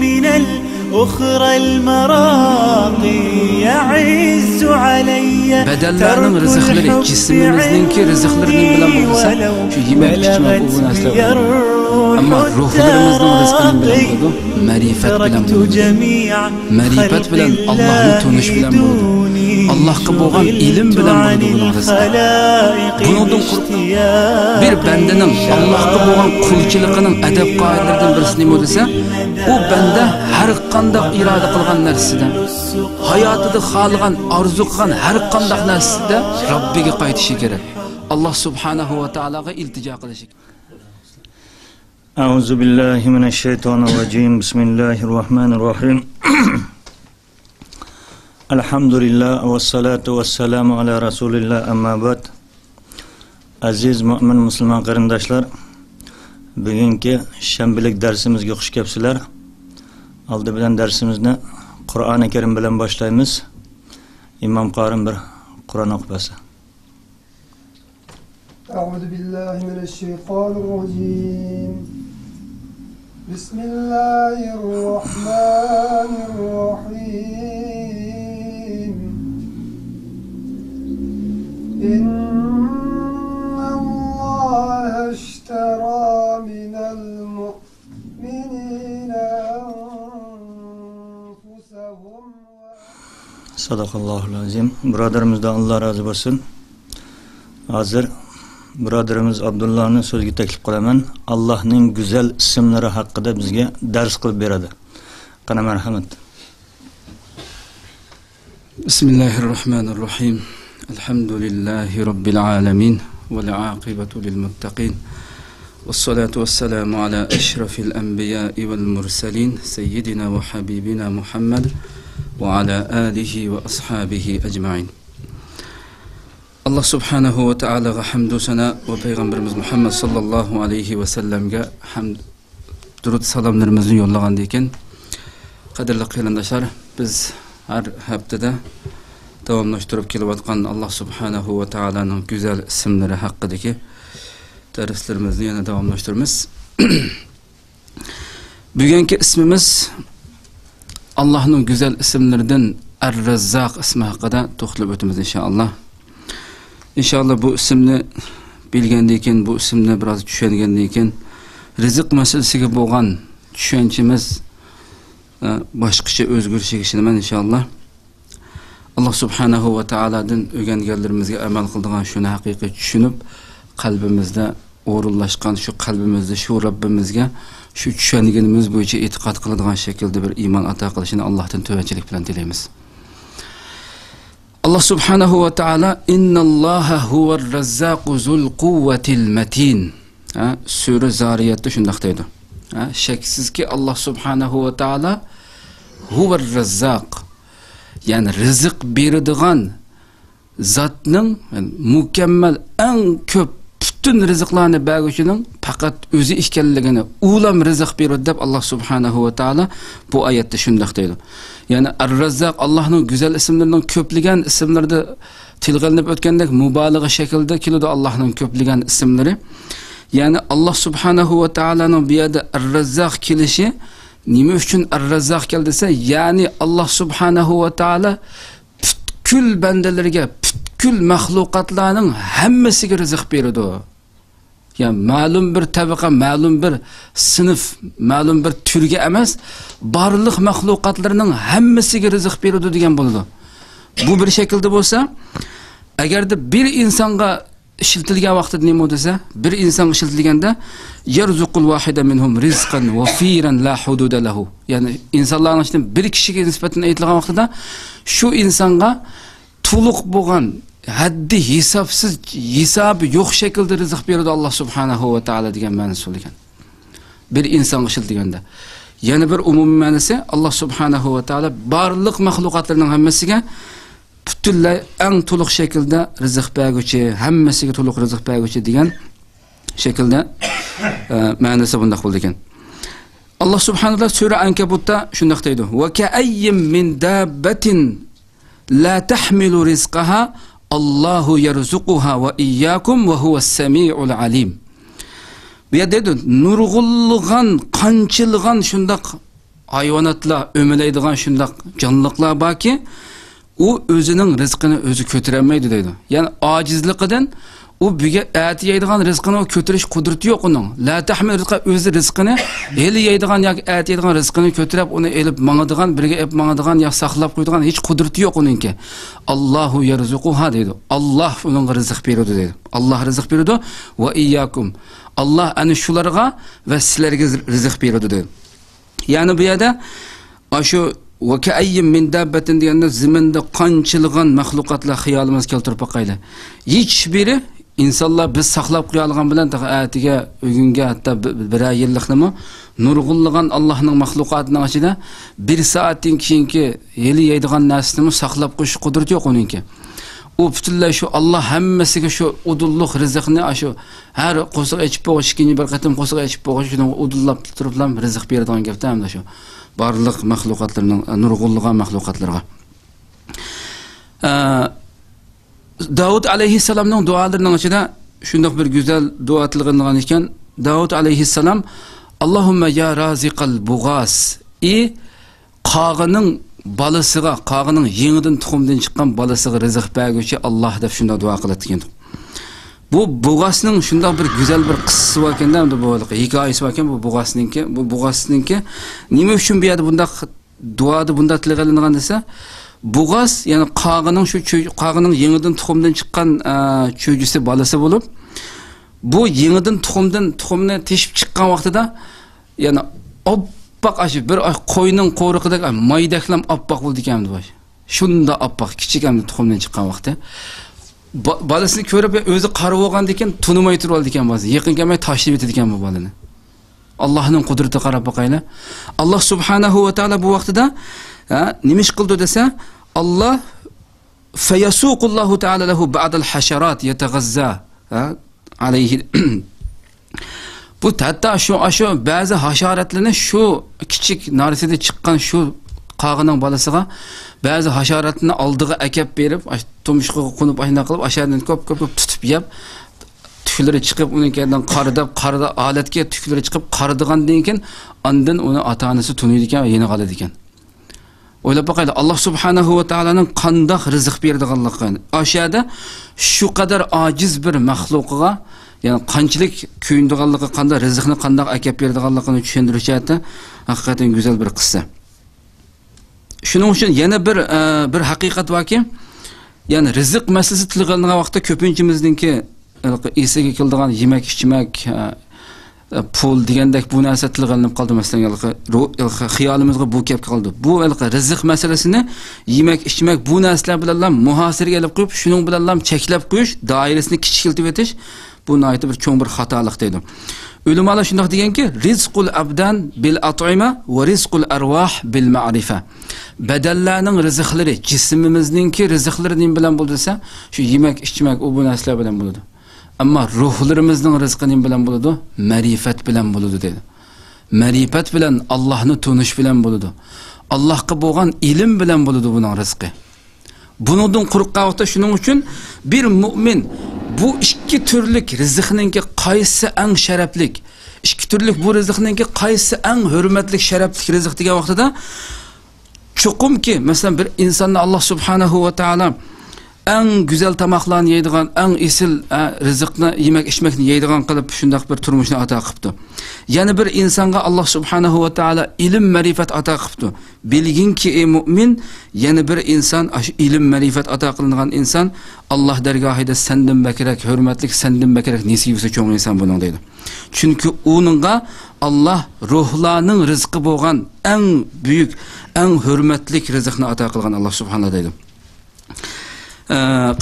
من الأخرى المراقي يعز علي bedellerinin rızıkları cismimizninki rızıklarının bilen bulursa şu yemek içmek bu nasıl ama ruhlarımızın rızkını bilen buldu marifet bilen buldu marifet bilen Allah'ın tanış bilen buldu Allah'ka boğan ilim bilen buldu bunun rızkı bunun bir bendenin Allah'ka boğan kulçılıkının edep kaidelerden birisini mi dese o bende her kandak irade kılgan nerside hayatıda halıgan arzu kılgan her kandak nerside Rabbiga qaytishi kerak Allah subhanahu wa ta'alaga iltijo qilishi Euzu billahi mineşşeytanirracim. Bismillahirrahmanirrahim. Elhamdülillah ve salatu ve selamu ala Resulillah amma ba'd. Aziz mümin Müslüman qarindoshlar, bugungi shanbalik darsimizga xush kelibsizlar. Oldi bilan darsimizni Qur'oni Karim bilan boshlaymiz. İmam Qarim bir Qur'on o'qib bersin. أعوذ بالله من الشيطان الرجيم بسم الله الرحمن الرحيم إن الله اشترى من المؤمنين أنفسهم Sadaqallahul azim. Birodarimizdan Allah razı olsun. Hazır Birodarimiz Abdullahni so'zga taklif qilaman. Allohning go'zal ismlari haqida bizga dars qilib beradi. Qana marhamat. Bismillahirrahmanirrahim. Elhamdülillahi rabbil alamin vel aqibatu lil muttaqin. Vessalatu vesselamu ala eşrefil enbiya'i vel murselin seyyidina ve habibina Muhammed ve ala alihi ve ashabihi ecmaîn. Allah subhanahu wa ta'alaga hamdu sana ve Peygamberimiz Muhammed sallallahu aleyhi ve sellemge hamd durud salamlarımızı yollagan deyken qadirli qirindoshlar biz her haftada davomlashtirib kelayotgan Allah subhanahu wa ta'alaning güzel isimlari haqidagi darslarimizni yana davomlashtiramiz. Bugungi ismimiz Allah'ning güzel isimlaridan Ar-Razzaq ismi haqida to'xtalib o'tamiz inshaalloh. İnşallah bu isimni bilgendiyken, bu isimni biraz tushungendiyken, rizq masalasiga bo'lgan tushunchimiz boshqacha o'zgarishi ishinaman inshaalloh. Allah subhanahu va taoladan o'rganganlarimizga amal qiladigan shuni haqiqiy tushunib, qalbimizda o'rinlashgan shu qalbimizda shu Rabbimizga shu tushunganimiz bo'yicha e'tiqod qiladigan shaklda bir iymon ato qilishini Allohdan tavakkallik bilan tilaymiz. Allah subhanahu wa ta'ala innallaha huvar razzaqu zul kuvvetil metin. Sure Zariyat'ta şundaq deydi. Şeksizki Allah subhanahu wa ta'ala huvar razzaq. Yani rızık beradigan zatning mükemmel en köp bütün rızıklarını bergüçünün fakat özü işkelligini ulam rızık beradi deb Allah subhanahu wa ta'ala bu ayette şundaq deydi. Yani Ar-Razzaq Allah'ın güzel isimlerinden köpligen isimlerde tilg'anib o'tgandek mubalag'a shaklda keladi Allah'ın köpligen isimleri. Yani Allah subhanahu wa ta'ala'nın bu yerda Ar-Razzaq kelishi nima uchun Ar-Razzaq keldi desa, yani Allah subhanahu wa ta'ala butkul bandalarga, butkul mahluqotlarning hammasiga rizq beradi. Yani ma'lum bir tabaqa, ma'lum bir sinf, ma'lum bir turga emas, barliq mahluqotlarning hammasiga rizq beradi degan bo'ladi. Bu bir shaklda bo'lsa, agarda bir insonga ishiltilgan vaqtida nima desa, bir inson ishiltilganda yarzuqul wahida minhum rizqan wafiran la hududa lahu. Yani insonlarning ichidan bir kishiga nisbatan aytilgan vaqtida shu insonga to'liq bo'lgan haddi hisobsiz hisobi yo'q shaklda rizq beradi Allah subhanahu va taolo degan ma'nosi bo'lgan. Bir inson ishiltiganda. Yana bir umumiy ma'nosi Allah subhanahu va taolo barliq mahluqotlarning hammasiga butunlay eng to'liq shaklda rizq berguvchi, hammasiga to'liq rizq berguvchi degan shaklda ma'nosi bunday bo'ldi ekan. Allah subhanahu va taolo sura Ankabutda shunday deydi: "Va ka'ayyim min dabbatin la tahmilu rizqaha Allahu yarzuquha ve iyyakum ve huves semi'ul alim." Bu yerda nurg'ulg'an, qanchilg'an shundaq hayvanatlar ömüleydiğen şundaq canlıqlar barki, u özünün rizqini özü kötüremeydi deydi. Yani acizliqidan u biga ati yeydigan rizqini kötürüş kudreti yok onun. La tahmil rizqa özü rizqini eli yeydigan yoki ati yeydigan rizqini kötürep onu elip mangadigan, birge ep mangadigan yoki saqlab qo'ydigan hech kudreti yok onunki. Allahu yarzuquha deydi. Allah onun rizq beradi deydi. Allah rizq beradi va iyyakum. Allah ana shularga va sizlarga rizq beradi deydi. Yani bu yerda shu va ka'ayyin min dabbatin deganda zimində qançılığan məxluqatlar xiyalımız keltirib baqaylı. Hech biri insanlar biz saqlab qo'ya olgan bilan atiga bugunga hatto bir yilliknimi nurg'unlagan Allohning maxluqotining ichida 1 soatdan keyingi yeli yeydigan narsani saqlab qo'yish qudrati yo'q uningki. U butunlay shu Alloh hammasiga shu udulluq rizqni shu har qo'siq ichib bo'g'ish, ikkinchi bir qatim qo'siq ichib bo'g'ish shuni udullab turiblam rizq beradigan gapda hamda shu barliq maxluqotlarning nurg'unlagan maxluqotlarga. Davud alayhissalomning duolarining ichida shunday bir go'zal duo tilgangan ekan. Davud alayhissalom Allohumma ya raziqal bug'as qog'ining balasiga, qog'ining yengidan tuxumdan chiqqan balasiga rizq berguvchi Alloh deb shunday duo qiladi ekan. Bu bug'asning shunday bir go'zal bir qissasi bor ekanda, bu hikoyasi bor ekan bu bug'asninki. Nima uchun bu yerda bunday duoda bunday tilgangan desa, bug'as yani qog'ining yengidan tuxumdan chiqqan cho'jisi balasi bo'lib, bu yengidan tuxumni teshib chiqqan vaqtida yani oppoq aşı bir qo'yning qo'riqidek maydaklam oppoq bo'ldi ekan bu. Shunda oppoq kichik ham tuxumdan chiqqan vaqtda balasini ko'rib o'zi qarib olgan ekan, tunimay turib oldi ekan ba'zi. Yaqin kelmay tashlab etdi ekan bu balani. Allohning qudratiga qarab boqaylar. Alloh subhanahu va taolo bu vaqtida nima ish qildi desa, Allah fayasuqullahu taala lahu ba'd al-hasharat yataghazza alayhi. Bu hatta şu bazı haşaratlarni şu kichik narsada chiqqan şu qog'ining balasiga bazı haşaratlarni oldiga akab berib, tumshug'iga qo'nib ayna qilib, ashardan ko'p tutib yeb, tuklari chiqib uninkidan qarida alatga tuklari chiqib qaridigandan keyin ondan uni ota-onasi tunuydi ekan, yeni qoladi ekan. O'ylab boqaylik, Alloh subhanahu va taolaning qanday rizq berdiganligini. Aşağıda şu kadar aciz bir maxluqiga yani qanchalik kuyindiganligi, qanday rizqni qanday akab berdiganligini tushuntirishda haqiqatan go'zal bir qissa. Shuning uchun yana bir haqiqat borki, yani rizq masalasi tilgangan vaqtda ko'pinchimizningki esiga keladigan yemak, ichmak, pul degandek bu narsa tilganib qoldi masalan, xiyolimizga bu kelib qoldi. Bu rizq masalasini yemak, ichmak bu narsalar bilan muhosiraga olib qo'yib, shuning bilan cheklab qo'yish, doirasini kichikiltib etish bu naytı bir çoğun bir hatalık deydi. Ülemalar şundak degenki, rizqul abdan bil at'ima ve rizqul arwah bil ma'rifa. Bedellerinin rizqleri, cismimizninki rizqleri nim bilen bulduysa, şu yemek, içmek, o bu nesler bilen buludu. Ama ruhlarımızın rizqı nim bilen buludu, marifet bilen buludu dedi. Marifet bilen Allah'ını tunuş bilen buludu. Allah'a boğan ilim bilen buludu bunun rizqı. Bunun quruqqa vaqtda şunun uchun bir mümin bu ikki turlik rizqninki qaysi eng sharaflik, ikki turlik bu rizqninki qaysi eng hurmatli sharafli rizq degan vaqtida chuqumki masalan bir insonni Alloh subhanahu va taolo eng go'zal tamoqlarni yeydigan, eng esil rizqni, yemak ichmakni yeydigan qilib shunday bir turmushni ato qilibdi. Yana bir insonga Alloh subhanahu va taolo ilm, ma'rifat ato qilibdi. Bilginki ey mu'min, yana bir inson ilm, ma'rifat ato qilingan inson Alloh dargohida sendan bakrak, hurmatli, sendan bakrak nisibisi cho'ng inson buning deydi. Chunki uningga Alloh ruhlarning rizqi bo'lgan eng buyuk, eng hurmatli rizqni ato qilgan Alloh subhanahu deydi.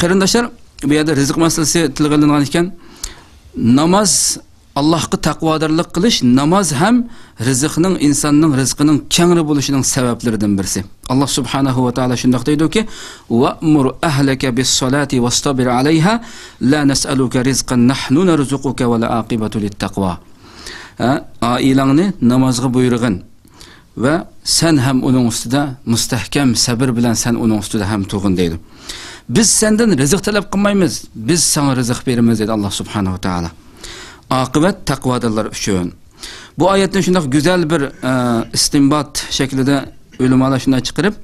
Qarindoshlar, bu yerda rizq masalasi tilganlangan ekan, namoz Allohga taqvodorlik qilish, namoz ham rizqning, insonning rizqining kengri bo'lishining sabablaridan birisi. Alloh subhanahu va taolo shunday deydi-ki: "Wa'mur ahlaka bis-solati wastabir 'alayha, la nas'aluka rizqan nahnu narzuquka wa la'aqibatu lit-taqwa." Oilangni namozga buyurgin va sen ham uning ustida mustahkam sabr bilan sen uning ustida ham turg'in deydi. Biz senden rizq talab qilmaymiz, biz sana rizq beramiz dedi Alloh subhanahu va taolo. Aqibat taqvodorlar uchun. Bu ayetten şunday güzel bir istinbat şeklinde ulamalar şunday çıkarıp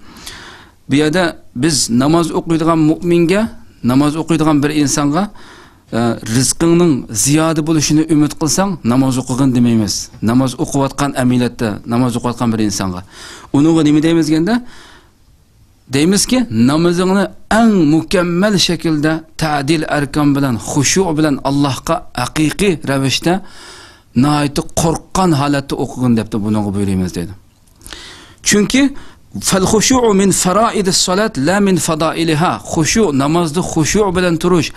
bu yerda biz namoz o'qiydigan mu'minga, namoz o'qiydigan bir insonga rizqining ziyoda bo'lishini umid qilsang, namoz o'qigan demaymiz. Namoz o'qiyotgan amillatda, namoz o'qiyotgan bir insonga. Uningga nima deymiz deganda? Deymizki, namozingni eng mukammal shaklda ta'dil arkan bilan, xushu' bilan Allohga haqiqiy ravishda nihoyatda qo'rqqan holatda o'qigan debdi buningga buyuramiz dedi. Chunki فالخشوع من فرائض الصلاة لا من فضائلها. خشوع namazda xushu' bilan turish,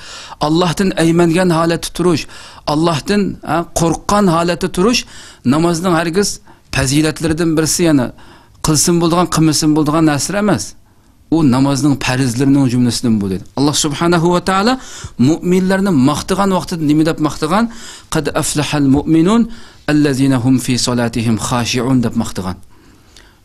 Allohdan aymangan holatda turish, Allohdan qo'rqqan holatda turish namozning hargiz fazilatlaridan birisi, ya'ni qilsin bo'lgan, qilmasin bo'lgan narsa emas. U namozning farzlarining jumlasidan bu dedi. Alloh subhanahu va taolo mu'minlarni maqtagan vaqtida nima deb maqtagan? Qad aflahal mu'minun allazina hum fi solatihim khashi'un deb maqtagan.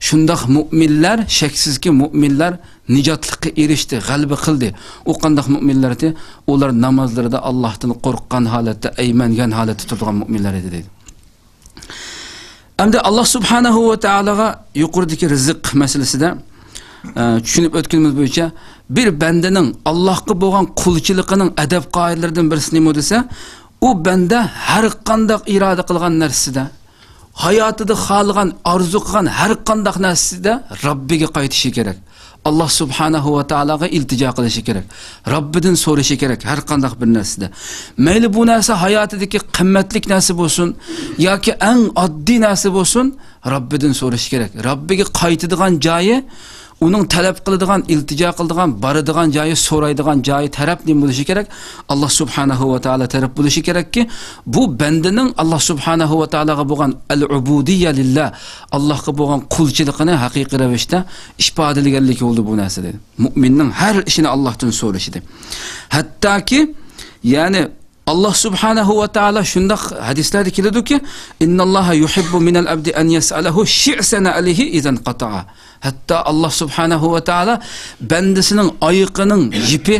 Shundaq mu'minlar, shaksizki mu'minlar nijotlikka erishdi, g'alaba qildi. U qandaq mu'minlardi? Ular namozlarida Allohdan qo'rqqan holatda, aymangan holatda turgan mu'minlar edi dedi. Endi Alloh subhanahu va taologa yuqoridagi rizq masalasida tushunib o'tganimiz bo'yicha bir bandaning Allohga bo'lgan qulchiligining adab qoidalaridan birisi nima desa, u banda har qanday iroda qilgan narsasida, hayotida xohlagan, orzu qilgan har qanday narsasida Robbiga qaytishi kerak. Allah subhanahu va taologa iltijo qilishi kerak. Robbidan so'rashi kerak har qanday bir narsada. Mayli bu narsa hayotidagi qimmatli narsa bo'lsin yoki eng oddiy narsa bo'lsin, Robbidan so'rashi kerak. Robbiga qaytadigan joyi, uning talab qiladigan, iltijo qiladigan, boradigan joyi, so'raydigan joyi taraf nima bo'lishi kerak? Alloh subhanahu va taolo taraf bo'lishi kerakki, bu bandaning Alloh subhanahu va taologa bo'lgan al-ubudiyya lillah, Allohga bo'lgan qulchiligini haqiqiy ravishda ifodalaganligi bo'ldi bu narsa dedi. Mu'minning har ishini Allohdan so'rashidi. Hattoki, ya'ni Allah subhanahu wa ta'ala shundaq hadislarda keladi-ki, innalloha yuhibbu minal abdi an yas'alahu shi'sana alayhi idan qata'a. Hatta Allah subhanahu wa ta'ala bandasining oyiqining yipi,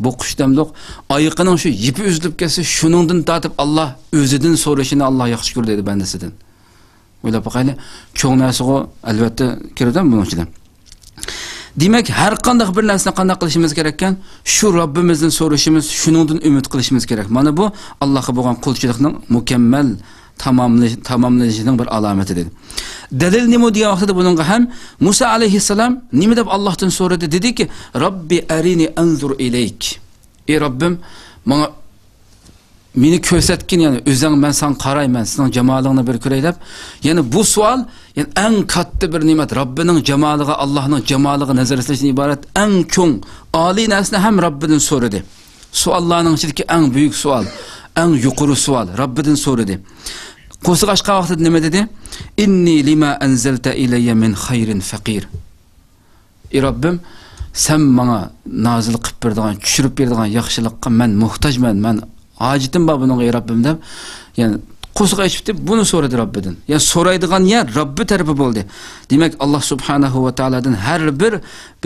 bu qushdamliq oyiqining shu yipi uzilib ketsa, shuningdan tortib Allah o'zidan so'rashini Allah yaxshi ko'radi dedi bandasidan. O'ylab boqaylik, cho'ng narsaga albatta kiradi buning ichidan. Demak, har qanday bir narsani qanday qilishimiz kerak ekan, shu Robbimizdan so'rashimiz, shuningdan umid qilishimiz kerak. Mana bu Allohga bo'lgan qulchilikning mukammal tamomlanishining bir alomati dedi. Dalil nima degan vaqtida buningga ham Musa alayhissalom nima deb Allohdan so'radi? Dediki, Robbi arini anzur ilayk. Ey Robbim, meni ko'rsatgin, ya'ni o'zing men sen qarayman, sening jamolingni bir ko'ray deb. Ya'ni bu savol, ya'ni eng katta bir ne'mat, Robbining jamoliga, Allohning jamoliga nazar solishdan iborat eng cho'ng, oliy narsani ham Robbidan so'radi. Savollarning ichidagi eng buyuk savol, eng yuqori savol Robbidan so'radi. Qo'shiq ochgan vaqtida nima dedi? Inni lima anzalta ilayya min khayrin faqir. Ey Robbim, sen menga nozil qilib berdigan, tushirib berdigan yaxshilikqa men muhtojman, men Hacitim babının ey Rabbim deb, yani qo'shiq aytib bunu so'radi Robbidan. Yani so'raydigan yer Robbi tarafi bo'ldi. Demak, Alloh subhanahu va taoladan har bir,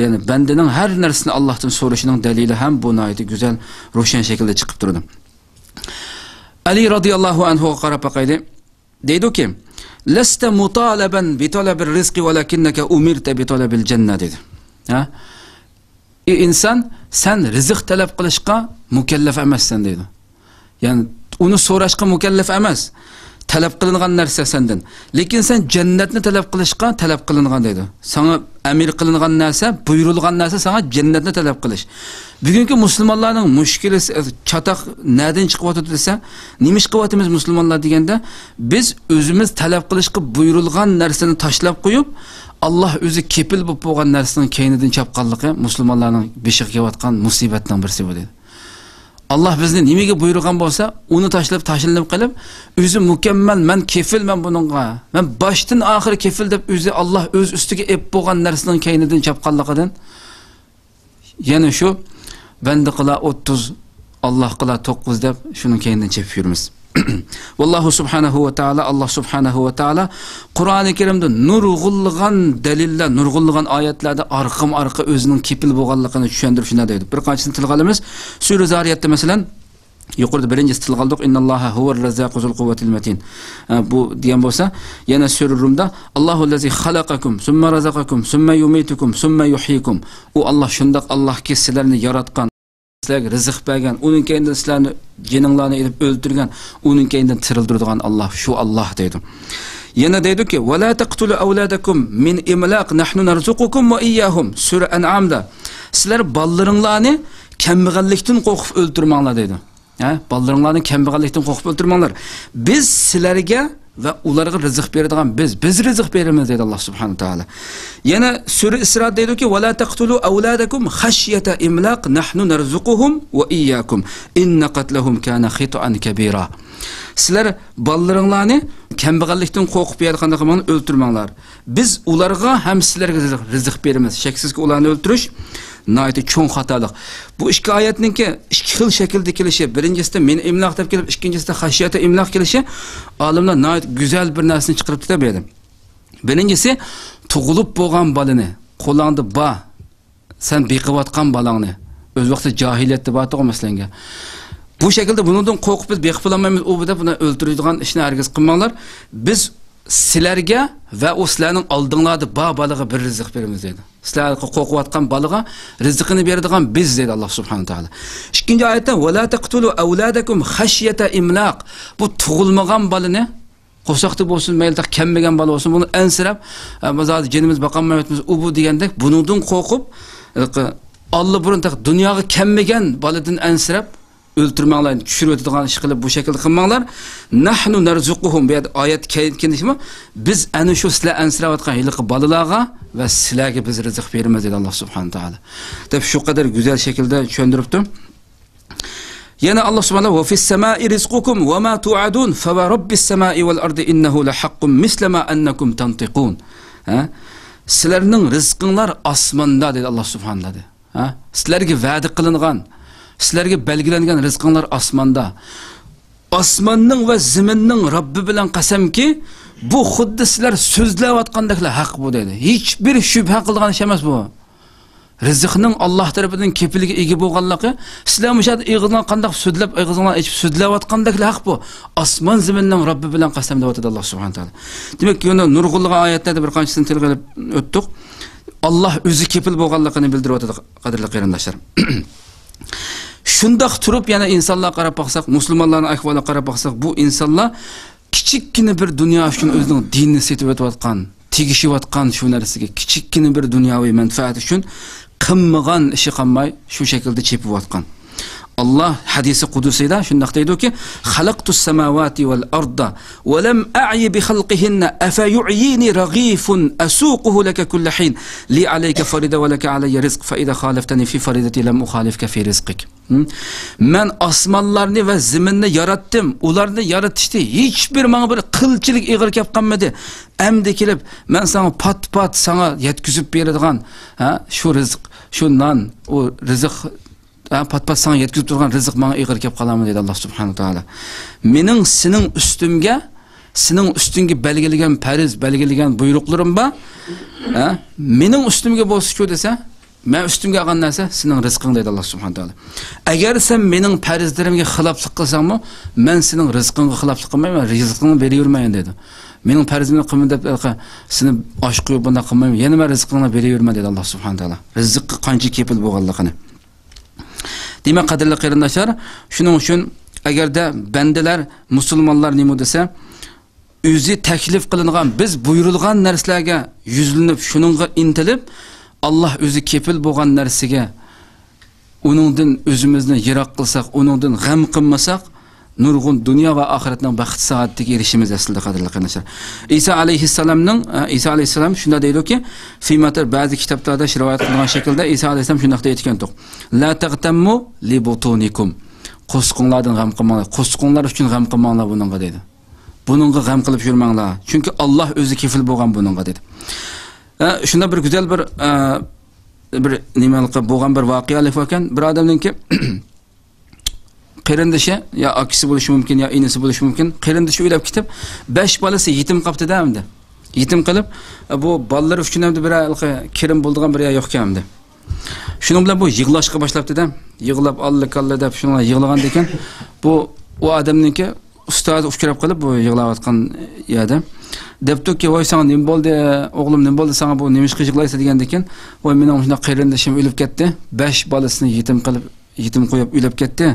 yani bandaning har narsani Allohdan so'rashining dalili ham bu nihoyatda go'zal, ro'shan shaklda chiqib turadi. Ali radhiyallohu anhu qarab boqaydi. Deydi-ki, "Lasta mutalaban bi talabil rizqi walakinnaka umirta bi talabil janna" dedi. Ha? İnsan sen rizq talab qilishga mukallaf emassan dedi. Yani onu so'rashga mukallaf emas. Talab qilingan narsa sendan. Lekin sen jannatni talab qilishga talab qilingan dedi. Sana amir qilingan narsa, buyurilgan narsa sana jannatni talab qilish. Bugungi musulmonlarning mushkili chataq nereden chiqyapti desa, nima ish qilyapmiz musulmonlar deganda, biz o'zimiz talab qilishga buyurilgan narsani tashlab qo'yib, Allah o'zi kepil bo'lib bo'lgan narsaning keynidan chapqanligi musulmonlarning beshiga kelayotgan musibatning birisi bu dedi. Allah bizni nimaga buyurgan bo'lsa, uni tashlab tashlanib qilib, o'zi mukammal, men kefilman buningga. Men boshdan oxir kefil deb o'zi Allah o'z ustiga ep bo'lgan narsaning keynidan chapqanligidan, yana shu banda qila 30, Allah qila 9 deb shuning keynidan chepib yurmiz. Vallahu subhanahu wa ta'ala, Allah subhanahu wa ta'ala Qur'oni Karimda nurg'ulg'an dalillar, nurg'ulg'an oyatlarda arqa o'zining kepil bo'lganligini tushuntirib shuna deydi. Bir qanchasini tilga olamiz. Sura Zariyatda masalan Yuqorida birinchisi tilga oldik. Innalloha huvar razzaqu zul quvvatil matin. Bu degan bo'lsa, yana sura Rumda Allohu allazi xalaqakum, summa razaqakum, summa yumitukum, summa yuhyikum. U Alloh shundoq Allohki sizlarni yaratgan, sizlarga rizq bergan, uning keyindan sizlarni jininglarni edib o'ldirgan, uning keyindan tirildirgan Alloh, shu Alloh deydi. Yana deydiki: "Va la taqtulu awladakum min imlaq, nahnu narzuqukum va iyyahum." Sura An'amda sizlar ballariңlarni kambag'allikdan qo'rqib o'ldirmanglar deydi. Ballariңlarni kambag'allikdan qo'rqib o'ldirmanglar. Biz sizlarga va ularga rizq beradigan biz rizq beramiz deydi Alloh subhanahu taolo. Yana sura Isro deydiki: "Va la taqtulu awladakum khashyata imlaq, nahnu narzuquhum va iyyakum. Inna qatlahum kana khita'an kabira." Sizlar ballariңlarni kambag'allikdan qo'rqib yatqandaqa o'ldirmanglar. Biz ularga ham sizlarga rizq beramiz. Shaksizki ularni o'ldirish nayeti çoğun hatalık. Bu iki ayetninki iki xil şekilde kelişi. Birincisi de men imlaq deb kelip, ikincisi de haşiyata imlaq kelişi. Alimler nayet güzel bir narsini çıkarıp tutabeydi. Birincisi tug'ilib bo'lgan balını qo'lingda ba sen beqivatgan balangni öz vaqtida jahiliyatda batı meselenge. Bu şekilde bundan qo'rqib biz beqib olamaymiz. O da buni o'ldiradigan ishni hargiz qilmanglar. Biz sizlarga va o'slarning oldinglarda balığa bir rizq beramiz dedi. Sizlarga qo'rqayotgan balığa rizqini beradigan biz dedi Alloh subhanahu taolo. İkinci oyatda "Va la taqtulu awladakum khashyata imlaq." Bu tug'ilmagan balını qo'saqda bo'lsin, mayli kemmegan bala olsun, bunu ensirab, mazad jinimiz baqanmayotmiz, u bu degandek bundan qo'rqib, Allah burun dunyoga kemmegan baladan ensirab öldürmanglar, düşürüp ötüdüğün iş kılıp bu şekilde kılmanglar. Nahnu narzuquhum, bu ayet kendisi biz ana şu sizler ensiravatkan hilqi balılağa ve sizlerge biz rızık vermez dedi Allah subhanahu ta'ala. Tabi şu kadar güzel şekilde çöndürüptüm. Yine Allah subhanahu ve fis semai rizqukum ve ma tu'adun fe ve rabbis semai vel ardi innehu lehaqqum mislema ennekum tantiqun. Sizlerinin rızkınlar asmanda dedi Allah subhanahu ta'ala. Sizlerge va'di kılıngan, sizlarga belgilangan rizqinglar osmonda. Osmonning va zaminning Robbi bilan qasamki, bu xuddi sizlar so'zlayotgandeklar haq bu dedi. Hech bir shubha qilgan ish emas bu. Rizqning Alloh tarafidan kepiliga ega bo'lganligi, sizlar mushad ig'izdan qanday so'zlab, ig'izdan ichib so'zlayotgandeklar haq bu. Osmon zaminning Robbi bilan qasam deb aytadi Alloh subhanahu taolo. Demak, yana nurg'ulg'an oyatlarda bir qanchisini tilg'ilib o'tdik. Alloh o'zi kepil bo'lganligini bildirib o'tadi, qadrli qarindoshlar. Şundaq turib yana insonlar qarab baqsak, musulmonlarning ahvoliga qarab baqsak, bu insonlar kichikkina bir dunyo uchun o'zining dinini setib o'tayotgan, tegishayotgan shu narsaga kichikkina bir dunyoviy manfaat uchun qilmagan ishi qilmay shu shaklda chepib o'tgan. Allah hadisi qudusida shundaq deydi-ki: "Xalaqtus samawati vel arda ve lem a'yi bi xalqihinna afa yu'yini raghifun asuquhu laka kull hin li alayka farida ve laka alayya rizq fa idha khalaftani fi faridati lam ukhalifka fi rizqik." Men osmonlarni va zaminni yaratdim. Ularni yaratishda hech bir menga bir qilchilik ig'ir kelib qolmadi. Endi kelib men sana pat sana yetkizib beradigan, shu rizq, shu non, o rizq pat sana yetkizib turgan rizq menga ig'ir kelib qoladimi dedi Alloh subhanahu taolo. Mening sening ustunga belgilagan fariz, belgilagan buyruqlarim bor. Mening ustimga bo'lsa-ku desa, men ustimga olgan narsa sening rizqing dedi Alloh subhanahu taolo. Agar sen mening farizlarimga xiloflik qilsangmi, men sening rizqingga xiloflik qilmayman, rizqingni beravermayman dedi. Mening farizimni qilma deb seni osh qo'yib bunda qilmayman, yana men rizqingni beraverma dedi Alloh subhanahu taolo. Rizqqa qancha kepil bo'lganligini. Demak, qadrli qarindoshlar, shuning uchun agarda bandalar, musulmonlar nima desa, o'zi taklif qilingan, biz buyurilgan narsalarga yuzlanib, shuningga intilib, Allah o'zi kepil bo'lgan narsaga uningdan o'zimizni yiroq qilsak, uningdan g'am qilmasak, nurg'un dunyo va oxiratning baxt saoatiga erishimiz aslida qadrli qarindoshlar. Isa alayhissalom shunda deydi-ki, Fimatar ba'zi kitoblarda rivoyat qilingan shaklda Isa alayhissalom shunda aytgan to'q. La taqtammu li butunikum. Qo'sqonlardan g'am qilmanglar. Qo'sqonlar uchun g'am qilmanglar buningga dedi. Buningga g'am qilib yurmanglar. Chunki Alloh o'zi kefil bo'lgan buningga dedi. Shunda bir güzel bir nimalikqa bo'lgan bir voqealik ekan. Bir odamninki qarindoshi ya akisi bo'lishi mumkin, ya inisi bo'lishi mumkin. Qarindoshi o'ylab ketib, 5 bolasi yetim qolibdi-da endi. Yetim qilib, bu bolalar uchun ham bir kirim bo'ldigan bir yo'q ekan endi. Şunun bilan bu yig'lashga boshlabdi-da. Yig'lab alla deb shunga yig'lagan ekan. Bu o odamningki ustozi uchrab qolib bu yig'layotgan yerda. Debdiki, "Voy sana nima bo'ldi? O'g'lim nima bo'ldi sana bu? Nima ish qilg'laysan?" degan ekan. "Voy mening shunday qarindishim o'lib ketdi. 5 bolasini yetim qo'yib o'lib ketdi.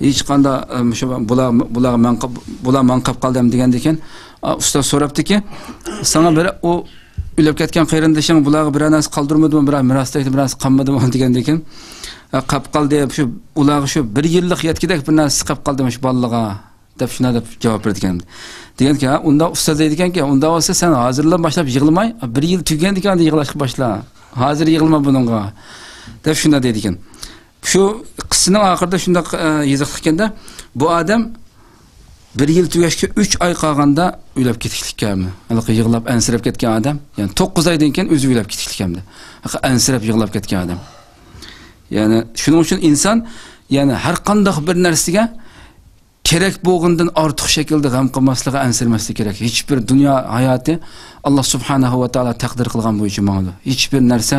Hech qanday shu bular men qilib qoldim" degan ekan. Ustoz so'rabdiki, "Sana bir o o'lib ketgan qarindishing bularga bir narsa qoldirmadimi? Bir mirosda bir narsa qolmadimi?" degan ekan. "Qolib qoldi, shu ularga shu 1 yillik yetkidek bir narsa qolib qoldimi shu bolalarga?" deb shuna deb javob berdi ekan. Deganki, unda ustoz deydi ekanki, "Unda bo'lsa sen hozirdan boshlab yig'lamay, 1 yil tugagan ekan yig'lashga boshla. Hozir yig'lama buningga" deb shuna deydi ekan. Shu qissaning oxirida shunda yoziq ekanda, bu odam 1 yil tugashga 3 oy qolganda o'lib ketishlikmi? Hali yig'lab ansirab ketgan odam, ya'ni 9 oydan keyin o'zi o'lib ketishlikmi? Ansirab yig'lab ketgan odam. Ya'ni shuning uchun inson ya'ni har qanday bir narsaga kerak bo'lgandan ortiq shaklda g'am qilmasligi, ansirmasligi kerak. Hech bir dunyo hayoti Alloh subhanahu va taolo taqdir qilgan bo'yicha ma'lum. Hech bir narsa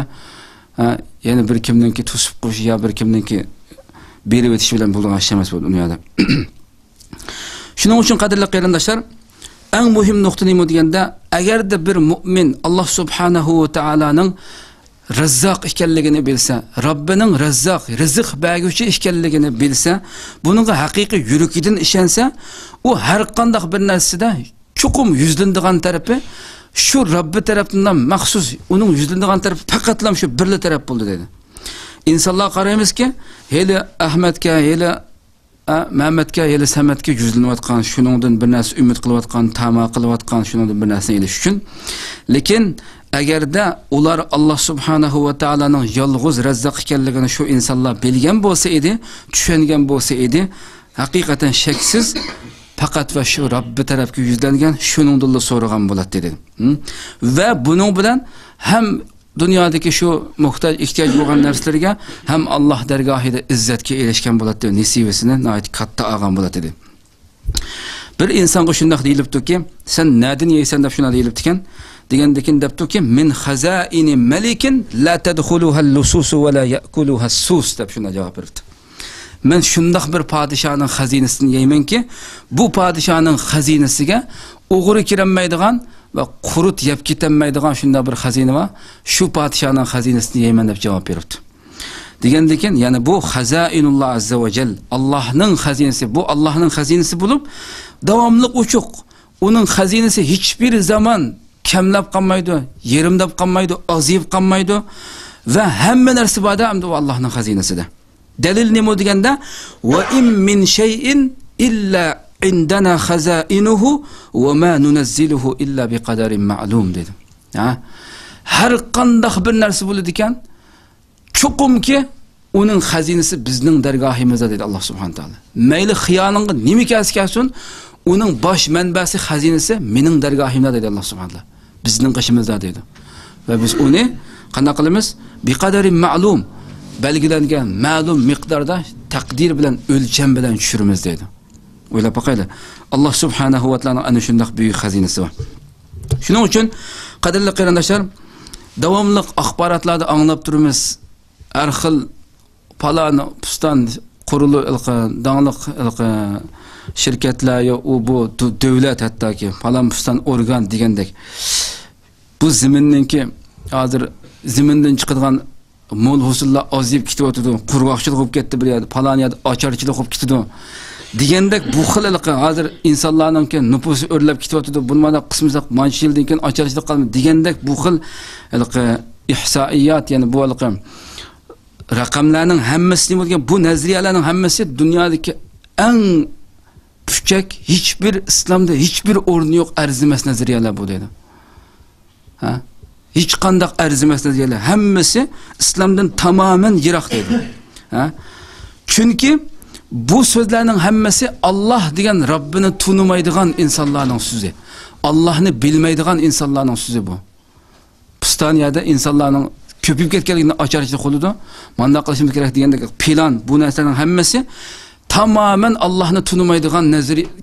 ya'ni bir kimninki to'sib qo'yish yo bir kimninki berib o'tish bilan bo'lgan ish emas bu dunyoda. Shuning uchun qadrli qarindoshlar, eng muhim nuqta nima deganda, agarda bir mu'min Alloh subhanahu va taolaning Razzaq ekanligini bilsa, Robbining Razzaq, rizq berguvchi ekanligini bilsa, buningga haqiqiy yuragidan ishonsa, u har qanday bir narsada chuqum yuzlanadigan tarafi shu Robbi tarafından maxsus, uning yuzlanadigan tarafi faqatlam shu birli taraf bo'ldi dedi. İnsanlar qaraymizki, heli Ahmadga, heli Mehmetga, heli Sametga yuzlanayotgan, shuningdan bir narsa umid qilayotgan, tama qilayotgan, shuningdan bir narsa elish uchun. Lekin agarda ular Alloh subhanahu va taolaning yolg'iz Razzaq ekanligini shu insonlar bilgan bo'lsa edi, tushungan bo'lsa edi, haqiqatan shaksiz faqat va shu Robbi tarafga yuzlangan, shuningdan so'ragan bo'ladi dedi. Va buning bilan ham dunyodagi shu muhtoj ehtiyoj bo'lgan narsalarga ham Alloh dargohida izzatga erishgan bo'ladi deb nisibasini nihoyat katta olgan bo'ladi dedi. Bir insonga shunday deyilibdiki, "Sen nadin yeysan" deb shuna deyilibdi ekan. Degandekin debdiki, "Min khazaini malikin la tadkhuluha al-lusus va la ya'kuluha as-sus" deb shuna javob berdi. Men shunday bir podshoning xazinasini yeymanki, bu podshoning xazinasiga o'g'ri kirolmaydigan va qurut yeb ketolmaydigan shunday bir xazina va shu podshoning xazinasini yeyman deb javob berdi. Degandekin, ya'ni bu xazainulloh azza va jall, Allohning xazinasi, bu Allohning xazinasi bo'lib, davomli uchuq. Uning xazinasi hech bir zaman kamlab qolmaydi, yerimdab qolmaydi, azib qolmaydi va hamma narsa borda hamda Allohning xazinasida. Dalil nima deganda, "Va in min shay'in illa indana khazainuhu va ma nunazziluhu illa biqadarin ma'lum" dedi. Har qanday bir narsa bo'ladi ekan, chuqumki uning xazinasi bizning dargohimizda dedi Alloh subhanahu va taolo. Mayli xiyoningga nima kelsin, uning bosh manbasi xazinasi mening dargohimda dedi Alloh subhanahu va taolo. Bizning qishimizda dedi. Va biz uni qanday qilamiz? Biqadarin ma'lum, belgilangan ma'lum miqdorda taqdir bilan, o'lcham bilan tushiramiz dedi. O'ylab boqaylik. Alloh subhanahu va taoloning ana shunday buyuk xazinasi bor. Shuning uchun qadrli qarindoshlar, davomli axborotlarni anglab turamiz. Har xil palon pustan qurulu dangliq shirkatlar yo bu davlat hattoki palon pustan organ degandek. Bu ziminninki hozir zimindan chiqadigan mol hosillar ozib ketyapti, qurg'oqchilik bo'lib ketdi bir yerda, palon yerda ocharchilik bo'lib ketdi. Degandek bu xilliqi hozir insonlarningki nufusi o'rlab ketyapti. Bunmada qismimiz mancha yildan keyin ocharchilik qilmaydi degandek bu xil ihsoiyat, ya'ni bu raqamlarning hammasi bo'lgan bu nazariyalarning hammasi dunyodagi eng puchak, hech bir islomda hech bir o'rni yo'q arzimas nazariyalar bu dedi. Hech qanday arzimas nazariyalar, hammasi islomdan tamoman yiroq dedi. Chunki bu so'zlarning hammasi Alloh degan Robbini tunimaydigan insonlarning so'zi. Allohni bilmaydigan insonlarning so'zi bu. Pistoniyada insonlarning ko'pib ketganligini ocharchilik qildi. Mana qilishimiz kerak degandek plan, bu narsalarning hammasi tamamen Allah'ını tanımaydıgan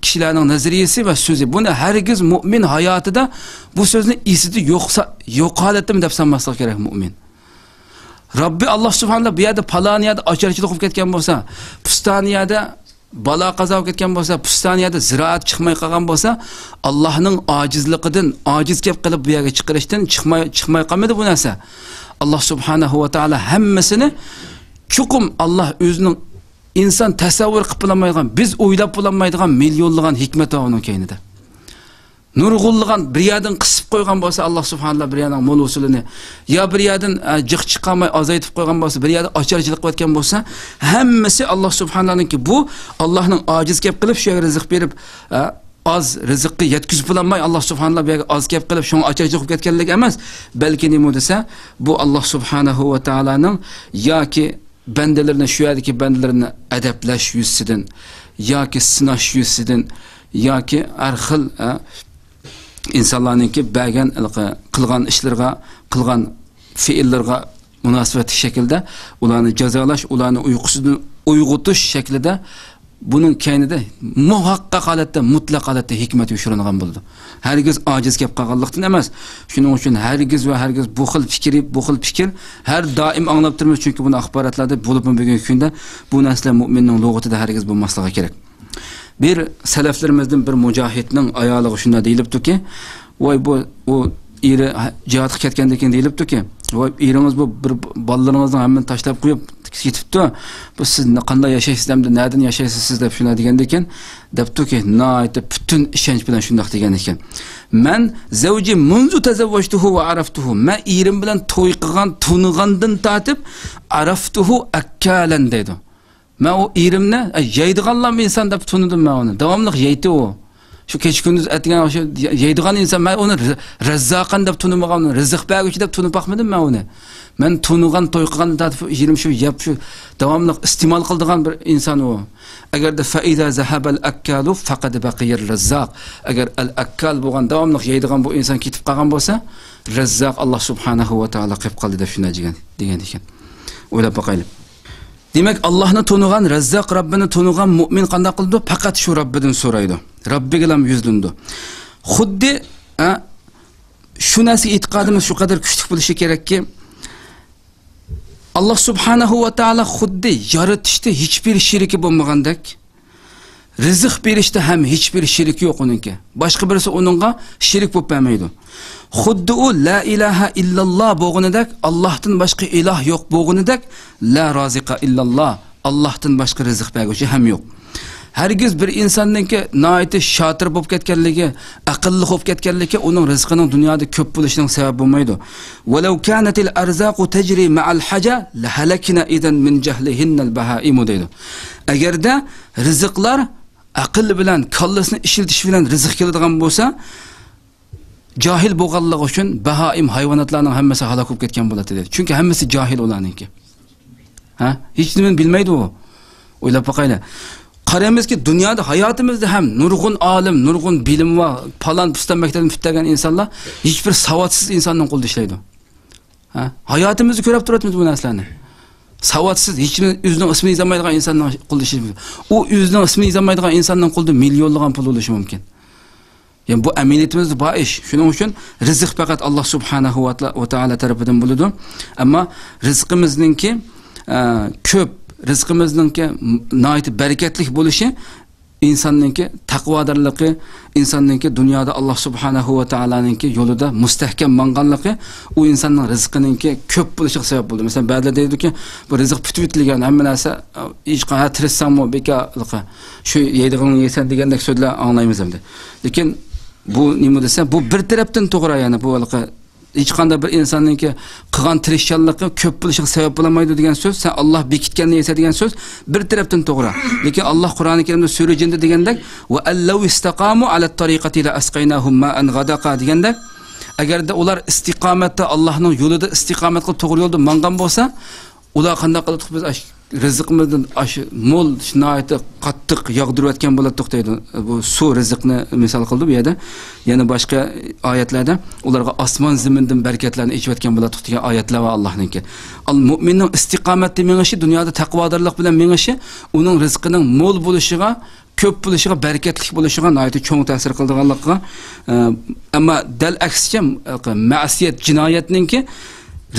kişilerin nazariyesi ve sözü. Bunu herkes mümin hayatında bu sözün iyisi yoksa yok halettim de sanması gerek mümin. Robbi Alloh subhanalloh bu yerda Palaniyada ocharchilik qilib ketgan bo'lsa, Pustaniyada balo qazo qilib ketgan bo'lsa, Pustaniyada ziroat chiqmay qolgan bo'lsa, Allohning ojizligidan, ojiz kelib qilib bu yerga chiqarishdan chiqmay qolmadi bu narsa. Alloh subhanahu va taolo hammasini chuqum Alloh o'zining inson tasavvur qilib olmaydigan, biz o'ylab olmaydigan millionlagan hikmat va uning keyinida. Nurg'unlagan bir yerdan qisib qo'ygan bo'lsa Alloh subhanahu bir yerdan mo'l usulini, yo bir yerdan jiq chiqamay azaytib qo'ygan bo'lsa, bir yerda ocharchilik qilayotgan bo'lsa, hammasi Alloh subhanahu'ningki bu Allohning ojiz kelib qilib shu yerga rizq berib, az rizqni yetkazib olmay Alloh subhanahu bu yerga az kelib qilib shuni ocharchilik qilib ketganlik emas, balki nima desa, bu Alloh subhanahu va taolaning yoki bandalarni shu yerdagi bandalarini adablash yuzidan yoki sinash yuzidan yoki har xil insonlarningki bergan qilgan ishlarga, qilgan fe'illarga munosabatli shaklda ularni jazolash, ularni uyqusidan uyg'otish shaklida buning kaynida muhaqqaq holatda, mutlaq holatda hikmat yoshirilgan bo'ldi. Hargiz ojiz kelib qolganlikdan emas. Shuning uchun hargiz va hargiz bu xil fikr har doim anglab turmiz, chunki buni axborotlarda bo'lib bugungi kunda bu narsalar mu'minning lug'atida hargiz bo'lmasligi kerak. Bir salaflarimizdan bir mujohidning ayoliga shunda deyilibdi-ki, voy bu eri jihodga ketgandan keyin deyilibdi-ki, voy eringiz bu bir bolalaringizni hammasini tashlab qo'yib ketibdi. Bu siz qanday yashaysiz, nereden yashaysiz siz deb shuna degandan keyin debdi-ki, nayt butun ishonch bilan shunday degan ekan. Men zavji munzu tazawwajtuhu va araftuhu. Men erim bilan to'y qilgan, tunigandan tortib araftuhu akkalan deydi. Men o erimni yeydiganlar inson deb tunidim men uni. Davomli yeydi o. Shu kecha kunduz aytgan o'sha yeydigan inson, men uni razzaqan deb tunimagan, rizq beruvchi deb tunib boqmadim men uni. Men tunigan, to'y qilgandan tortib yerim shu yeb shu davomli iste'mol qiladigan bir inson u. Agarda faida zahabal akkalu faqad baqiyar razzaq. Agar al akkal bo'lgan davomli yeydigan bu inson ketib qolgan bo'lsa, razzaq Alloh subhanahu va taolo qilib qoldi deb shuna degan ekan. O'ylab boqaylik. Demek Allah'ını tunugan, Razzaq Rabbini tunugan mu'min qanday qildi? Faqat shu Rabbidan so'raydi. Rabbiga ham yuzlandi. Xuddi shu narsa e'tiqodimiz shu qadar kuchli bo'lishi kerakki, Alloh subhanahu va taolo xuddi yaratishda hech bir shiriki bo'lmagandek, rizq berishda ham hech bir shirik yo'q uningki. Boshqa birisi uningga shirik bo'lib bo'lmaydi. Xuddi u la ilaha illalloh bo'lganidek, Allohdan boshqa iloh yo'q bo'lganidek, la roziqa illalloh, Allohdan boshqa rizq beruvchi ham yo'q. Hargiz bir insonningki noiti shotir bo'lib ketganligi, aqlli bo'lib ketganligi uning rizqining dunyoda ko'p bo'lishining sababi bo'lmaydi. Walau kanatil arzaqu tajri ma'al haja la halakna idan min jahlihinnal bahaim deydi. Agarda rizqlar aql bilan, kallasini ishiltish bilan rizq keladigan bo'lsa, jahil bo'lganligi uchun bahaim hayvonotlarning hammasi halok bo'lib ketgan bo'ladi dedi. Chunki hammasi jahil ularningki. Hech nimani bilmaydi u. O'ylab boqaylar. Qaraymiz-ki, dunyoda hayotimizda ham nurg'un olim, nurg'un bilim va falan pistan maktabdan bitgan insonlar hech bir savodsiz insonning qo'lida ishlaydi. Hayotimizda ko'rib turibmiz bu narsalarni. Savodsiz, hech o'zining ismini yozmaydigan insonning qo'lida ishlaydi. U o'zining ismini yozmaydigan insonning qo'lida millionlagan pul bo'lishi mumkin. Yani bu emniyetimizde bu iş. Şunun için rizq fakat Allah subhanahu ve taala tarafından buludu. Ama rizqimizninki köp, rizqimizninki nayet bereketlik buluşu, insannınki takvadarlığı, insannınki dünyada Allah subhanahu ve taala'nınki yolunda müstehkem manganlığı, o insanın rizqinınki köp buluşu sebep buldu. Mesela bazıları deydi ki, bu rizq pütüvitligen hemen ise hiç kadar tırıssam mı, bekalığı, şu yediğini yesen degandek sözler anlayımız hem de. Lakin bu nima desa, bu bir tarafdan to'g'ri, yani bu hech qanday bir insonningki qilgan tirishchanligi ko'p bo'lishiga sabab bo'lmaydi degan so'z, sen Alloh bekitganni yesa degan so'z bir tarafdan to'g'ri. Lekin Alloh Qur'oni Karimda sura Jinda degandek va allaw istaqamu ala tariqati la asqaynahum ma'an ghadaqa degandek, agarda ular istiqomatda Allohning yo'lida istiqomat qilib to'g'ri yo'lda mangan bo'lsa, ular qanday qilib biz rizqimizdan mo'l shinoyati qattiq yog'dirayotgan bo'ladi deydi. Bu suv rizqni misol qildi bu yerda. Yana boshqa oyatlarda ularga osmon zamindan barakatlarni ichayotgan bo'ladi degan oyatlar va Allohningki. Mu'minning istiqomatda menishi, dunyoda taqvodorlik bilan menishi uning rizqining mo'l bo'lishiga, ko'p bo'lishiga, barakatli bo'lishiga nihoyat cho'ng ta'sir qildiganligiga, ammo dal aksicha ma'siyat, jinoyatningki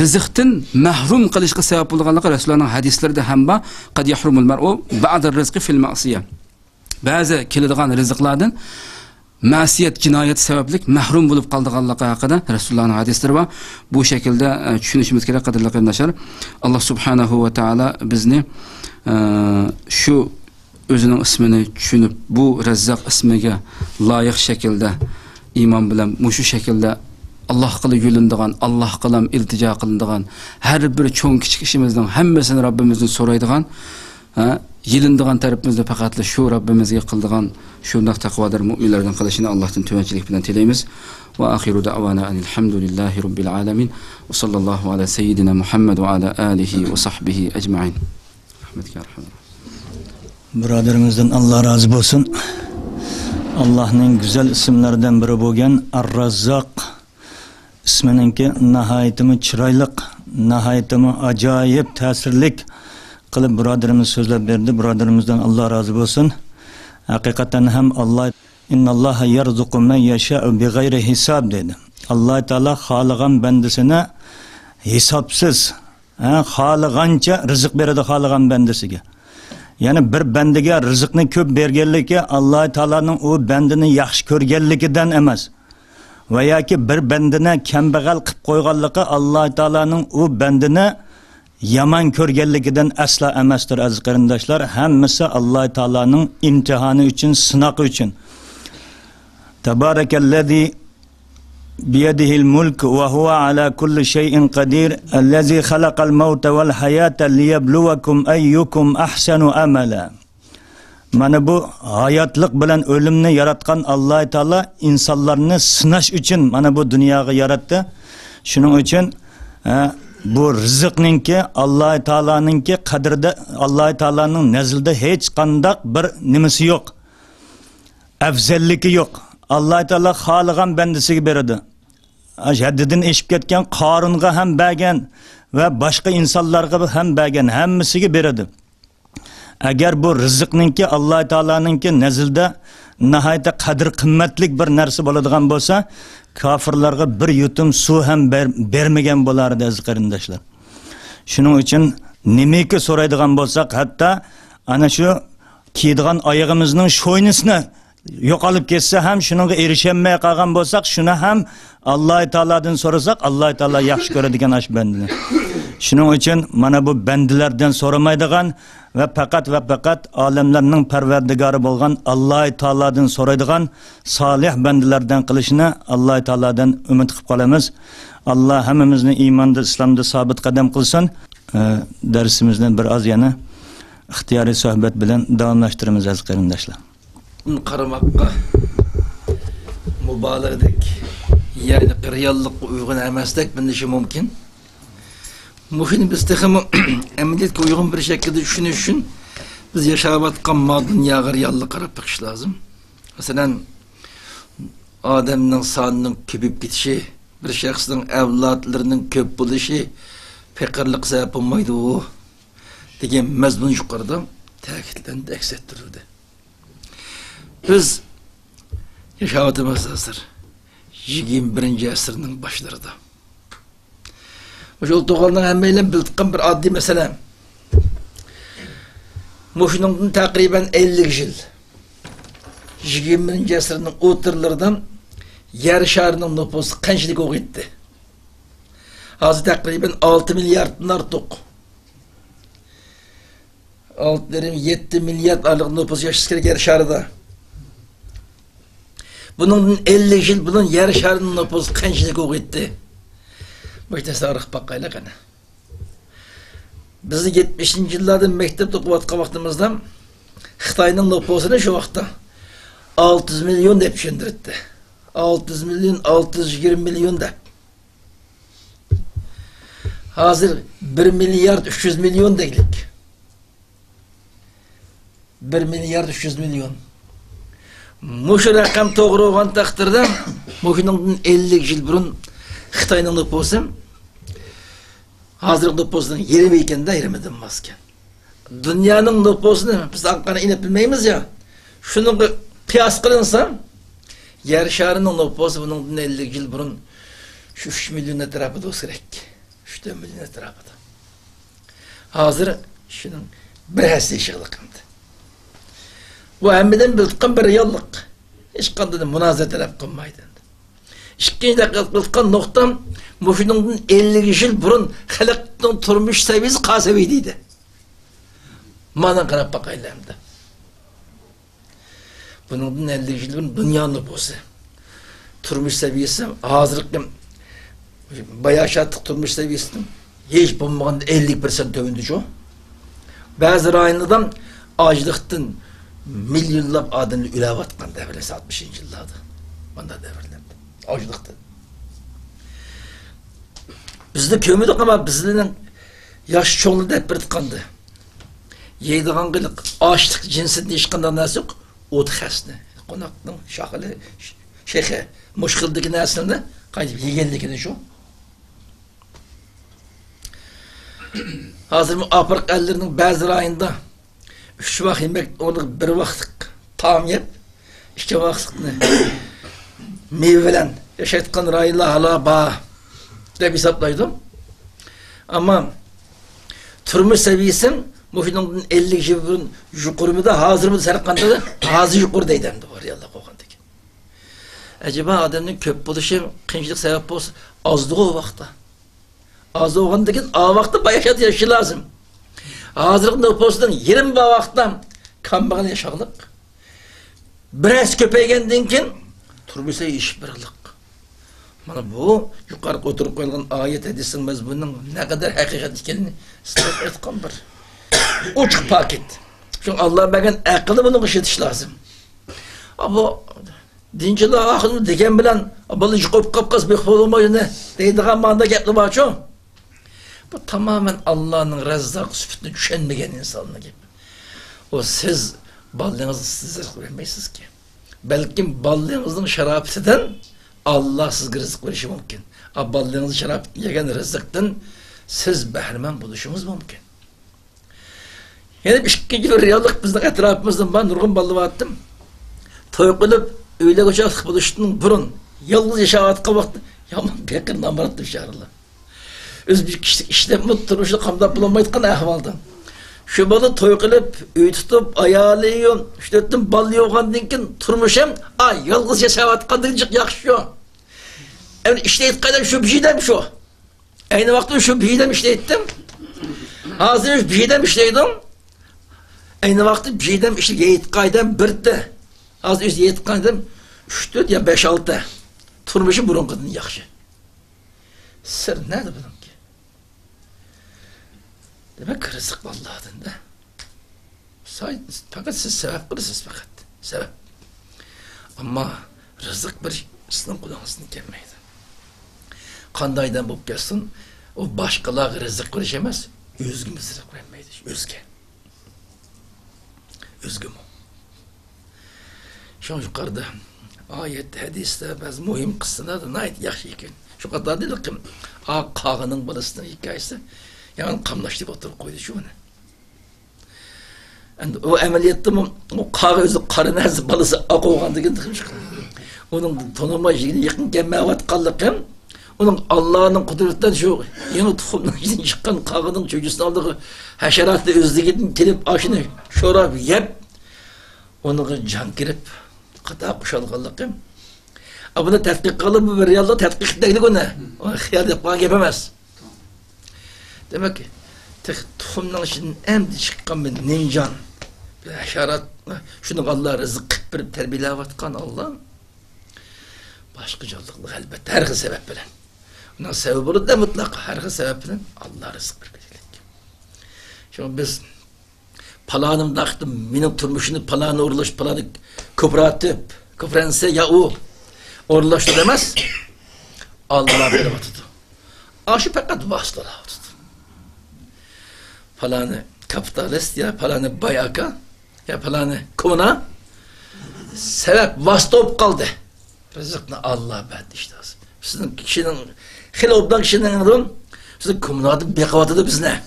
rizqdan mahrum qilishga sabab bo'lganligi Rasulullohning hadislarida ham bor. Qad yahrumul mar'u ba'da rizqi fil ma'siyah. Ba'zi keladigan rizqlardan ma'siyat, jinoyat sababli mahrum bo'lib qolganligi haqida Rasulullohning hadislari bor. Bu shaklda tushunishimiz kerak, qadrli qarindoshlar. Alloh subhanahu va taolo bizni shu o'zining ismini tushunib, bu Razzaq ismiga loyiq shaklda iymon bilan mushu shaklda Allah qilib yo'lindigan, Allah qilam iltijo qilindigan har bir cho'ng kichik ishimizning hammasini Rabbimizdan so'raydigan, yilindigan tarafimizda faqat shu Rabbimizga qildigan shunday taqvodor mu'minlardan qilishini Allohdan tuvanchilik bilan tilaymiz. Va axiru da'wana alhamdulillahi robbil alamin va sallallohu ala sayyidina Muhammad va ala alihi va sahbihi ajma'in. Rahmatga rahmat. Birodarimizdan Alloh rozi bo'lsin. Allohning go'zal ismlaridan biri bo'lgan Ar-Razzaq ismininki nihoyatimi chiroyli, nihoyatimi ajoyib, ta'sirlik qilib birodarimiz so'zlab berdi. Birodarimizdan Alloh rozi bo'lsin. Haqiqatan ham Alloh innalloha yarzuqu man yasha'u bighayri hisob dedi. Alloh taolo xohlagan bandasini hisobsiz, xohlagancha rizq beradi xohlagan bandasiga. Yani bir bandaga rizqni ko'p berganligi Alloh taolaning u bandini yaxshi ko'rganligidan emas. Va yoki bir bandini kambag'al qilib qo'yganligi Alloh taolaning u bandini yaman ko'rganligidan asla emasdir aziz qarindoshlar. Hammasi Alloh taolaning imtihoni uchun, sinoq uchun. Tabarakallazi biyadihil mulk va huwa ala kulli shay'in qadir allazi khalaqal mauta wal hayata liyabluwakum ayyukum ahsanu amala. Mana bu hayotlik bilan o'limni yaratgan Alloh taolo insonlarni sinash uchun mana bu dunyoga yaratdi. Shuning uchun bu rizqninki Alloh taoloninki qadrida, Alloh taoloning nazarida hech qanday bir nimasi yo'q. Afzalligi yo'q. Alloh taolo xohlagan bandasiga beradi. Haddidan eshib ketgan Qorunga ham bergan va boshqa insonlarga ham bergan, hammasiga beradi. Agar bu rizqninki Alloh taoloninki nazarida nihoyat qadr qimmatlik bir narsa bo'ladigan bo'lsa, kofirlarga bir yutum suv ham bermagan bo'lardi aziz qarindoshlar. Shuning uchun nimaki so'raydigan bo'lsak, hatto ana shu kiydigan oyog'imizning sho'ynisini yo'qolib ketsa ham shunga erishamay qolgan bo'lsak, shuni ham Alloh taoladan so'rasak, Alloh taolo yaxshi ko'radigan ash bandini. Shuning uchun mana bu bandilardan so'ramaydigan va faqat olamlarning parvardigori bo'lgan Alloh taoladan so'raydigan solih bandilardan qilishni Alloh taoladan umid qilib qolamiz. Alloh hammamizni iymonda, islomda sobit qadam qilsin. Darsimizni bir oz yana ixtiyoriy suhbat bilan davomlashtiramiz aziz qarindoshlar. Qaramoqqa mubolag'adek, yani reallikqa uyg'un emasdek bilishi mumkin. Muhim biz texmi amaliyatga uyg'un bir shaklda tushunish uchun biz yashayotgan dunyoga reallik qarab baqish lozim. Masalan, odamning sonining ko'payib ketishi, bir shaxsning avlodlarining ko'p bo'lishi faqirlik sabab bo'lmaydi u degan mazmun yuqorida ta'kidlandi, aks ettirildi. Biz yaşayotimiz asır 21. asırning başlarida. O'sha to'g'ridan hammaylar bildigan bir oddiy masala. Mushuningdan taqriban 50 yil 21. asrning o'tirlaridan yer sharining nufusi qanchalik o'g'itdi? Hozir taqriban 6 milliarddan ortiq. 6,7 milliard alik nüfus yaşayış kerak yer şarida. Bunun 50 yıl bunun yer şarının nüfusu qanchalik o'g'itdi? Bu tasarruf bakayla qana. Biz 70 yıllardan mektepte o'qiyotgan vaqtimizda Xitoyning nüfusini shu vaqtda 600 milyon deb tushuntirdi. 600 milyon, 620 milyon deb. Hozir 1 milyard 300 milyon deylik. 1 milyard 300 milyon. Muşu rakam to'g'ri bo'lgan taqdirda, mushundan 50 yil burun Xitoyning nüfusi hozirgi nüfusining 20 ekanda 20dan emas ekan. Dunyoning nüfusini biz aniqini inib bilmaymiz ya. Shuni qiyos qilinsa, yer sharining nüfusi bundan 50 yil burun şu 3 milyon atrofida bo'lsa kerak. 3 milyon etrafıda. Hazır şunun bir hesse işiğlikindi. Bu emmiden bildiğin bir reallık. Hiç kandıdan münazara talep kılmaydı. İkinci bildiğin noktam, bu şunun 50 yıl burun halkın turmuş seviyesi kasabiydi. Bana qarab bakaylardı. Bunun 50 yıl burun dünyanın bozu. Turmuş seviyesi hazırlıkta bayağı şartlık turmuş seviyesinin hiç bulmadan 50% tövündü şu. Bazı rayonlardan acılıktan milyonlap adını ülev atkan devresi 60. yıllarda. Bunda devrilerdi. Acılıktan. Bizde kömüdük ama bizden yaş çoğunluğu da hep bir tıkandı. Yeydiğen kılık, açlık cinsinde hiç kandan nesi yok. Ot xəsni, qonaqның şahılı, şeyhe, muşkıldaki nesinde, kayıp yegenlikini de şu. Hazır apırk ellerinin bazı ayında 3 vakit yemek, onu bir vakit tam yep, 2 vakitini meyvelen yaşatkan rayla hala bağ de hesaplaydım. Ama turmuş seviyesin muhinin 50 yılın yukarımı da hazır mı serkanda da hazır yukarı deyden de var yallah kokandaki. Acaba adamın köp buluşu kınçılık sebep olsa azdı o vakta. Azdı o vakandaki o vakta bayyaşat yaşı lazım. Hazırlık nüfusunun 20 vaktan kambağın yaşarlık. Biraz köpeğe geldiğinken turmuşa iş birlik. Bana bu yukarı oturup koyulan ayet edilsin bunun ne kadar hakikat ikenini ispat etken bir uçuk paket. Çünkü Allah bakan akıllı bunu işitiş lazım. Ama dinciler akıllı degen bilen balı yıkıp kapkas bir olmayı ne deydiğen manda gepli var çoğu. Bu tamamen Allah'ın rezzak sübütünü düşünmeyen insanlığı gibi. O siz ballığınızı size vermeysiniz ki. Belki ballığınızın şarapetinden Allah sizge rızık verişi mümkün. Ballığınızı şarap yegen rızıktan siz behrmen buluşumuz mümkün. Yani ikinci bir reallık bizden etrafımızdan ben nurgun ballı attım. Toy kılıp öyle koçak buluştuğunun burun yalnız yaşavatka vakti yaman bekir namaratlı şarılı. Öz bir kişilik işlem mutturuşlu kamda bulamaydıkan ahvaldan. Şu balı toy kılıp öy tutup ayarlıyor, işte ballıyor oğan dinkin turmuşum, ay yalnız yaşavatkan dincik yakışıyor. Yani işte etkaydan şu bir şeyden şu. Aynı vakti şu bir şeyden işte ettim. Hazır bir şeyden işleydim. Aynı vakti bir şeyden işte yetkaydan birde. Az üst yetkaydan 3-4 ya 5-6. Turmuşum burun kadın yakışı. Sır nerede bunun ki? Demek rızık vallahi da. Fakat siz sebep kılırsınız fakat. Sebep. Ama rızık bir sizin kulağınızın gelmeydi. Kandaydan bulup gelsin, o başkalar rızık verişemez, özgümüz rızık vermeydi. Özge. Özgüm o. Şu an yukarıda ayet, hadiste, bazı mühim kısımlar da nayet yaxşı iken. Şu kadar değil ki, Kağı'nın balısının hikayesi, yani kamlaştık oturup koydu şu an. Yani o ameliyatı mı, o Kağı özü karınazı balısı ak oğandı gitmiş. Onun tonuma yakın gelmevat kalırken, onun Allah'ın kudretten şu yeni tohumdan için çıkan Kağı'nın çocuğusunu aldığı haşeratlı özlüğünün gelip aşını şorap yep, onun can girip kata kuşalgallıkım. Bunu tetkik kalır mı bir realda tetkik değilik ona. O hıyal yapmak yapamaz. Demek ki tohumdan için emdi çıkan bir ninjan, bir haşerat, şunu Allah rızık bir terbiyelatkan Allah. Başka canlılık elbette her sebep bilen. Bunun sebebi olur da mutlaka her sebep bilen Allah rızık verecek. Şimdi biz palanım taktım, benim turmuşunu palanı uğurlaş, palanı küpratıp, küfrense ya o uğurlaştı demez. Allah böyle tutu. Aşı fakat vasıtalar tutu. Palanı kapitalist ya palanı bayaka ya palanı komuna sebep vasıta olup kaldı. Rızıkını Allah verdi işte. Sizin kişinin, hele obdan kişinin adın, sizin komuna bekavatı da biz ne?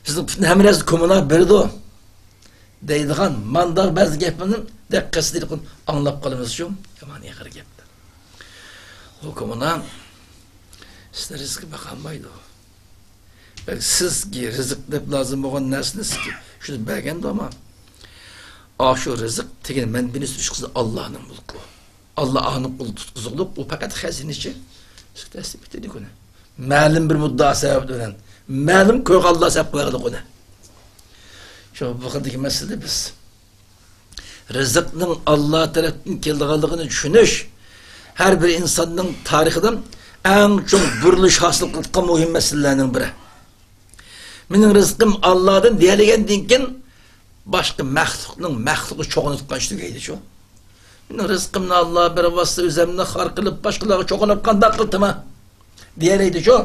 Sizin hemen komuna berdi o. Deydiğen mandar bazı gepinin dekkası değil ki anlap kalımız şu, yaman yakır gepler. O komuna, size rızkı bakanmaydı o. Sizga rizq deb lozim bo'lgan narsani sizga shuni berganda ama shu rizq degan manbini tutqizdi Allohning mulki. Allah anı qul tutqizliq, u faqat xazinachi. Siz tasdib etdik uni. Ma'lum bir muddaa sabab bilan, ma'lum ko'q Allah sabab qo'yadi uni. Shu bu xildagi masala biz rizqning Allah tarafdan kelganligini tushunish har bir insonning tarixidan eng cho'ng burilish hosil qilgan muhim masalalarning biri. Mening rizqim Allohdan deyilgandan keyin boshqa maxluqi cho'g'ini tutgan ish tugaydi shu. Mening rizqimni Alloh bir vosita o'zimni xor qilib boshqalarga cho'g'inib qanday qildimi deyiladi shu.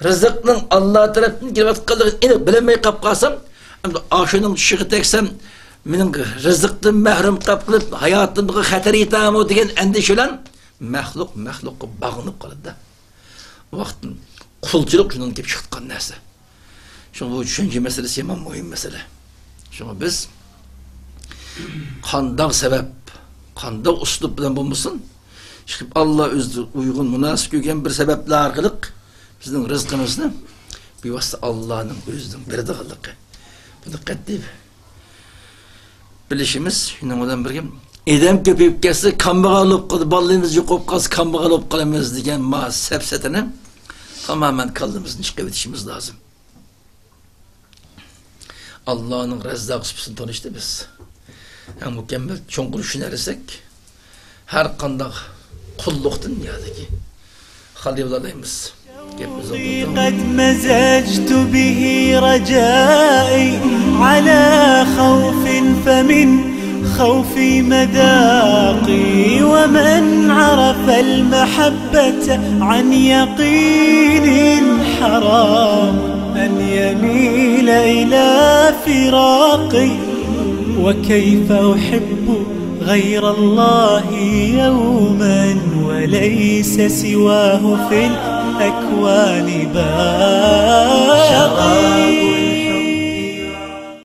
Rizqning Alloh tarafdan kelayotganligini bilmay qolib qolsam, shuning tushiga tegsam mening rizqdan mahrum qilib hayotimga xatar yetami degan andishalar maxluqqa bog'lanib qoladi. Vaqt qulchilik shundan kelib chiqqan narsa. Shu bu tushuncha masalasi ham muhim masala. Şuna biz qanday sebep, qanday uslub bilan bo'lmasin, chiqib Allah o'zi uygun münasip ko'rgan bir sebepler orqali bizning rizqimizni bevosita Allohning o'zining beradiganligi. Buni qat'iy bilishimiz shundan bilan birga edam ko'payib ketsa kambag'al bo'lib qoldi, bolalarimiz yo'qolib qolsa kambag'al bo'lib qolamiz degan safsatini tamamen kallımızdan chiqarib o'tishimiz lozim. Allah'ın Rezzak sıfatını tanıştı biz. Yani mükemmel çoğunluğunu düşünersek her kanda kulluktan dünyadaki haliflerimiz. قد مزجت به رجائي على خوف فمن خوفي مذاقي ومن عرف المحبة عن يقين حرام أن يميل إلى فراقي وكيف أحب غير الله يوما وليس سواه في الأكوان باقي